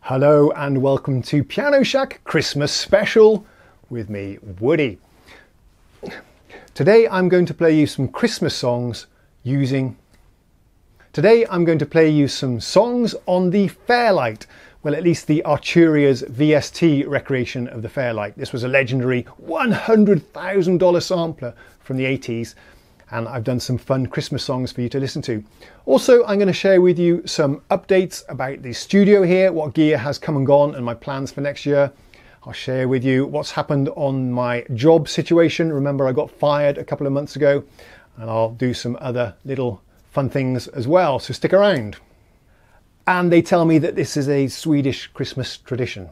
Hello and welcome to Piano Shack Christmas Special with me, Woody. Today I'm going to play you some Christmas songs on the Fairlight. Well, at least the Arturia's VST recreation of the Fairlight. This was a legendary $100,000 sampler from the 80s. And I've done some fun Christmas songs for you to listen to. Also, I'm going to share with you some updates about the studio here, what gear has come and gone and my plans for next year. I'll share with you what's happened on my job situation. Remember, I got fired a couple of months ago, and I'll do some other little fun things as well, so stick around. And they tell me that this is a Swedish Christmas tradition.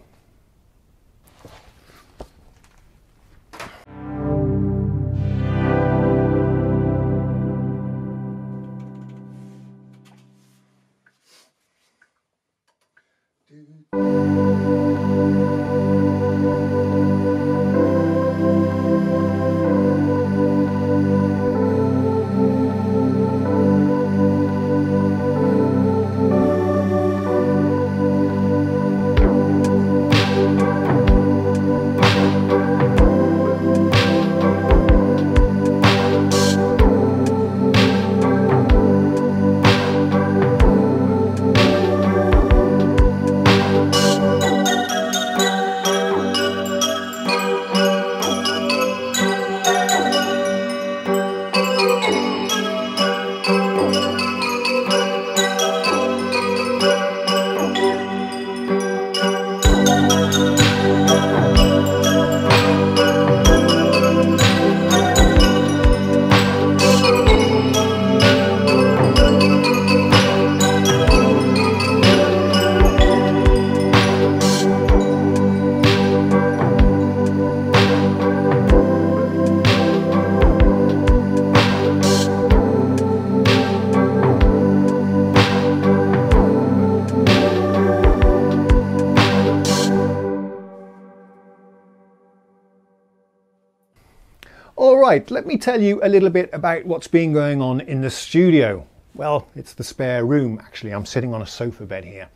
Alright, let me tell you a little bit about what's been going on in the studio. Well, it's the spare room actually. I'm sitting on a sofa bed here.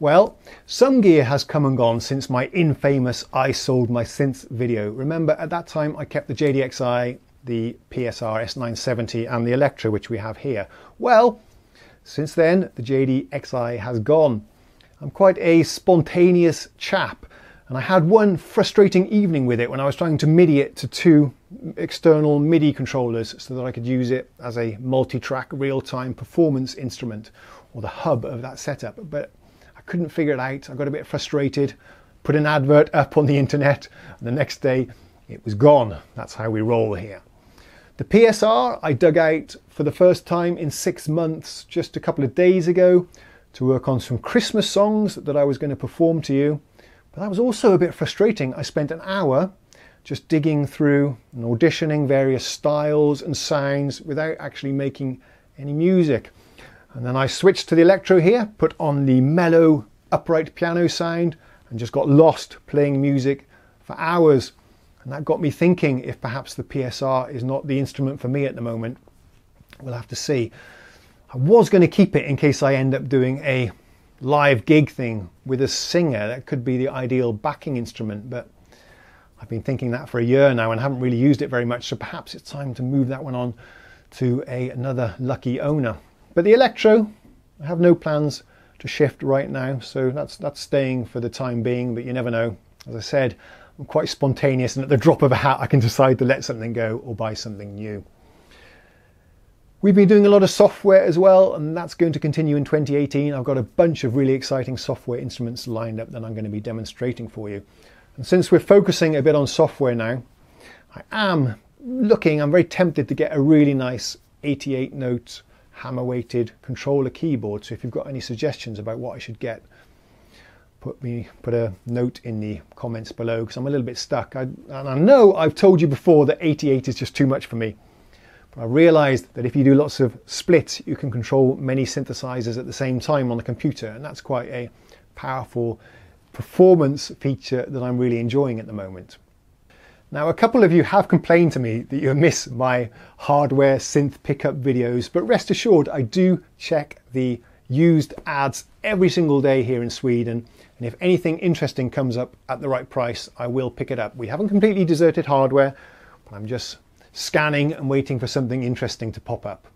Well, some gear has come and gone since my infamous I sold my synths video. Remember, at that time I kept the JDXI, the PSR S970 and the Electro, which we have here. Well, since then the JDXI has gone. I'm quite a spontaneous chap, and I had one frustrating evening with it when I was trying to MIDI it to two external MIDI controllers so that I could use it as a multi-track real-time performance instrument, or the hub of that setup. But I couldn't figure it out. I got a bit frustrated, put an advert up on the internet, and the next day it was gone. That's how we roll here. The PSR I dug out for the first time in 6 months just a couple of days ago to work on some Christmas songs that I was going to perform to you. But that was also a bit frustrating. I spent an hour just digging through and auditioning various styles and sounds without actually making any music. And then I switched to the Electro here, put on the mellow upright piano sound, and just got lost playing music for hours. And that got me thinking if perhaps the PSR is not the instrument for me at the moment. We'll have to see. I was going to keep it in case I end up doing a live gig thing with a singer. That could be the ideal backing instrument, but I've been thinking that for a year now and haven't really used it very much, so perhaps it's time to move that one on to another lucky owner. But the Electro, I have no plans to shift right now, so that's staying for the time being, but you never know. As I said, I'm quite spontaneous, and at the drop of a hat I can decide to let something go or buy something new. We've been doing a lot of software as well, and that's going to continue in 2018. I've got a bunch of really exciting software instruments lined up that I'm going to be demonstrating for you. And since we're focusing a bit on software now, I'm very tempted to get a really nice 88 note hammer weighted controller keyboard. So if you've got any suggestions about what I should get, put a note in the comments below, because I'm a little bit stuck. And I know I've told you before that 88 is just too much for me. I realized that if you do lots of splits, you can control many synthesizers at the same time on the computer, and that's quite a powerful performance feature that I'm really enjoying at the moment. Now, a couple of you have complained to me that you miss my hardware synth pickup videos, but rest assured I do check the used ads every single day here in Sweden. And if anything interesting comes up at the right price, I will pick it up. We haven't completely deserted hardware, but I'm just scanning and waiting for something interesting to pop up.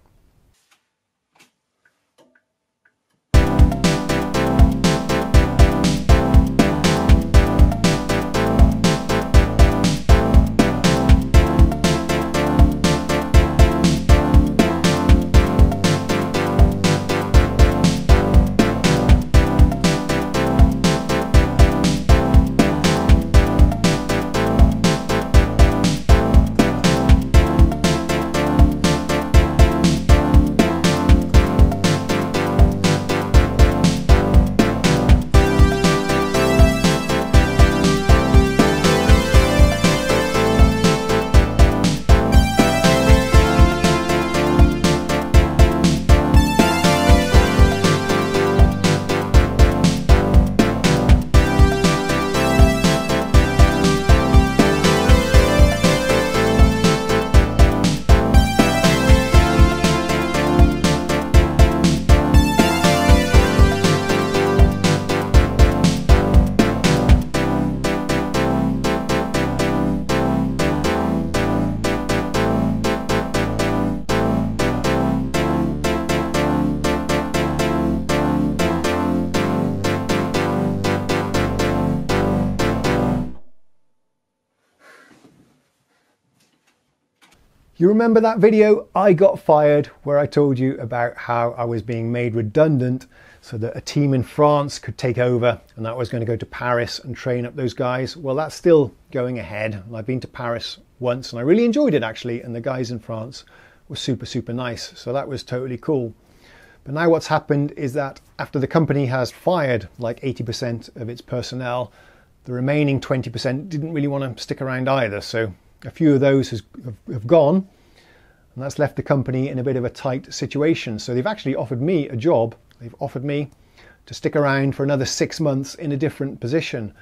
You remember that video, I Got Fired, where I told you about how I was being made redundant so that a team in France could take over, and that I was going to go to Paris and train up those guys? Well, that's still going ahead. I've been to Paris once and I really enjoyed it actually, and the guys in France were super nice, so that was totally cool. But now what's happened is that after the company has fired like 80% of its personnel, the remaining 20% didn't really want to stick around either, so a few of those have gone, and that's left the company in a bit of a tight situation. So they've actually offered me a job. They've offered me to stick around for another 6 months in a different position,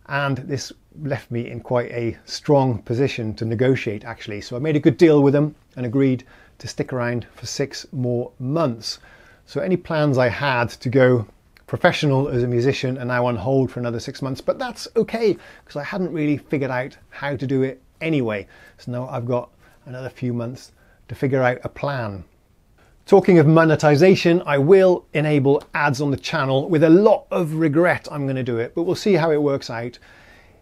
and this left me in quite a strong position to negotiate actually. So I made a good deal with them and agreed to stick around for 6 more months. So any plans I had to go professional as a musician are now on hold for another 6 months, but that's okay because I hadn't really figured out how to do it anyway. So now I've got another few months to figure out a plan. Talking of monetization, I will enable ads on the channel. With a lot of regret I'm going to do it, but we'll see how it works out.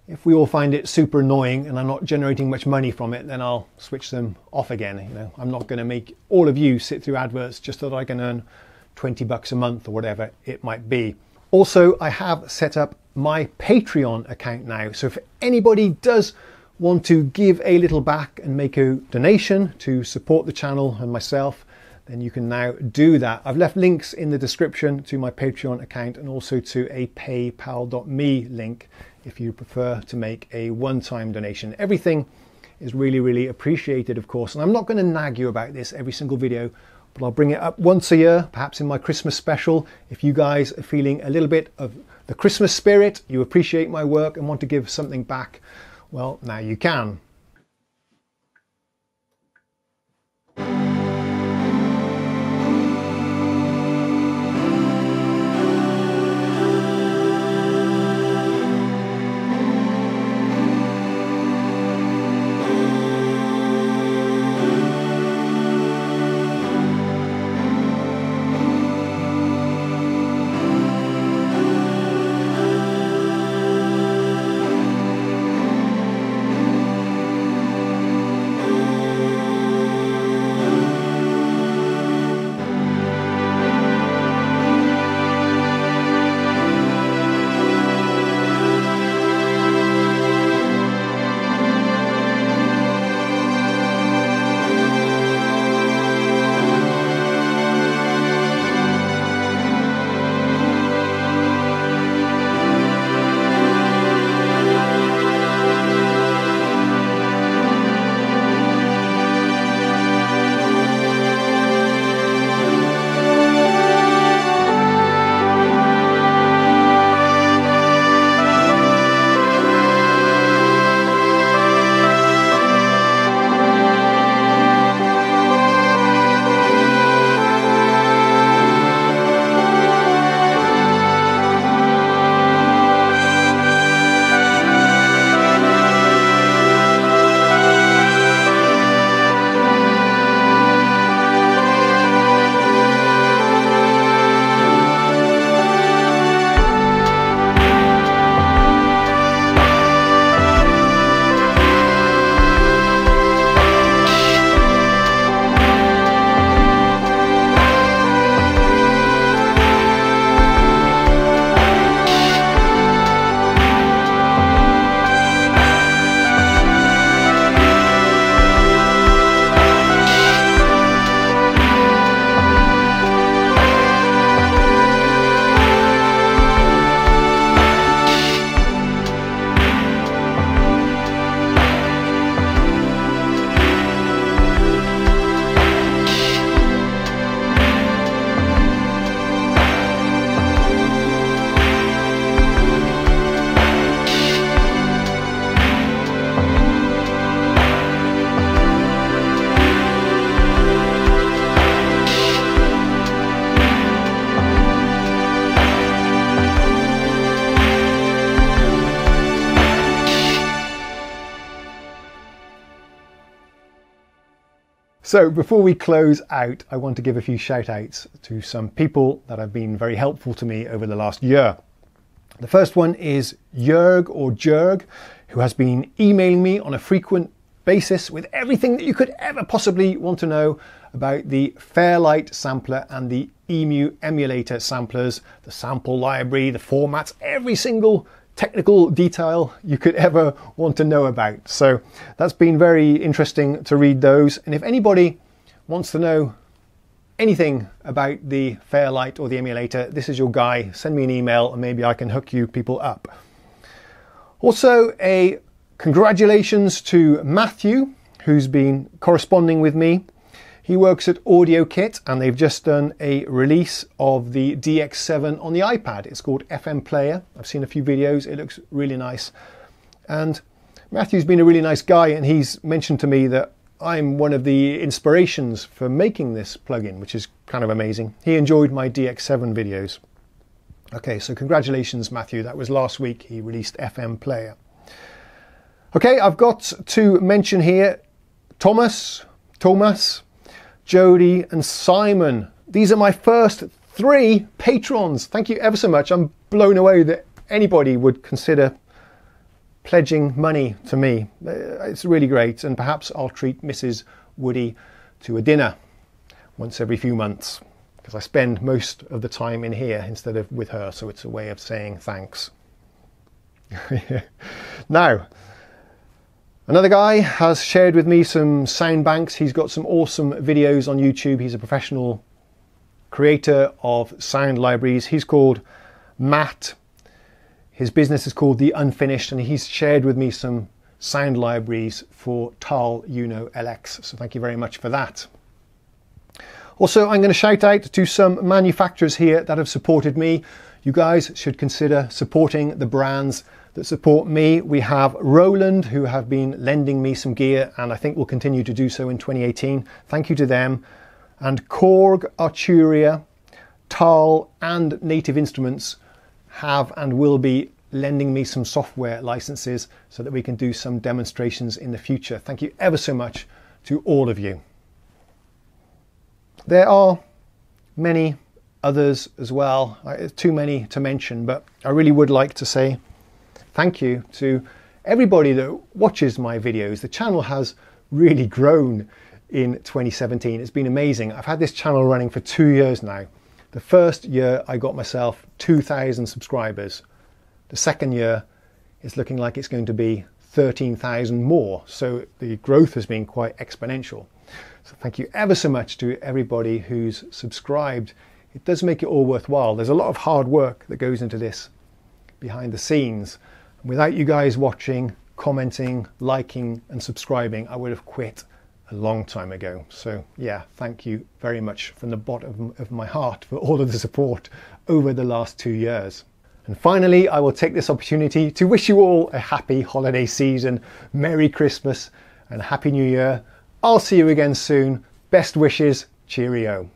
If we all find it super annoying and I'm not generating much money from it, then I'll switch them off again. You know, I'm not going to make all of you sit through adverts just so that I can earn 20 bucks a month or whatever it might be. Also, I have set up my Patreon account now. So if anybody does want to give a little back and make a donation to support the channel and myself, then you can now do that. I've left links in the description to my Patreon account and also to a paypal.me link if you prefer to make a one-time donation. Everything is really appreciated, of course, and I'm not going to nag you about this every single video, but I'll bring it up once a year, perhaps in my Christmas special. If you guys are feeling a little bit of the Christmas spirit, you appreciate my work and want to give something back, well, now you can. So before we close out, I want to give a few shout outs to some people that have been very helpful to me over the last year. The first one is Jurg, who has been emailing me on a frequent basis with everything that you could ever possibly want to know about the Fairlight sampler and the emulator samplers, the sample library, the formats, every single technical detail you could ever want to know about. So that's been very interesting to read those. And if anybody wants to know anything about the Fairlight or the emulator, this is your guy. Send me an email and maybe I can hook you people up. Also, a congratulations to Matthew, who's been corresponding with me. He works at Audio Kit and they've just done a release of the DX7 on the iPad. It's called FM Player. I've seen a few videos. It looks really nice. And Matthew's been a really nice guy, and he's mentioned to me that I'm one of the inspirations for making this plugin, which is kind of amazing. He enjoyed my DX7 videos. Okay, so congratulations, Matthew. That was last week. He released FM Player. Okay, I've got to mention here Thomas, Jody and Simon. These are my first 3 patrons. Thank you ever so much. I'm blown away that anybody would consider pledging money to me. It's really great, and perhaps I'll treat Mrs. Woody to a dinner once every few months, because I spend most of the time in here instead of with her, so it's a way of saying thanks. Now, another guy has shared with me some sound banks. He's got some awesome videos on YouTube. He's a professional creator of sound libraries. He's called Matt. His business is called The Unfinished, and he's shared with me some sound libraries for TAL Uno LX. So thank you very much for that. Also, I'm going to shout out to some manufacturers here that have supported me. You guys should consider supporting the brands that support me. We have Roland, who have been lending me some gear, and I think will continue to do so in 2018. Thank you to them. And Korg, Arturia, TAL and Native Instruments have and will be lending me some software licenses so that we can do some demonstrations in the future. Thank you ever so much to all of you. There are many others as well. Too many to mention, but I really would like to say thank you to everybody that watches my videos. The channel has really grown in 2017. It's been amazing. I've had this channel running for 2 years now. The first year I got myself 2,000 subscribers. The second year it's looking like it's going to be 13,000 more. So the growth has been quite exponential. So thank you ever so much to everybody who's subscribed. It does make it all worthwhile. There's a lot of hard work that goes into this behind the scenes. Without you guys watching, commenting, liking and subscribing, I would have quit a long time ago. So yeah, thank you very much from the bottom of my heart for all of the support over the last 2 years. And finally, I will take this opportunity to wish you all a happy holiday season, Merry Christmas and Happy New Year. I'll see you again soon. Best wishes, cheerio.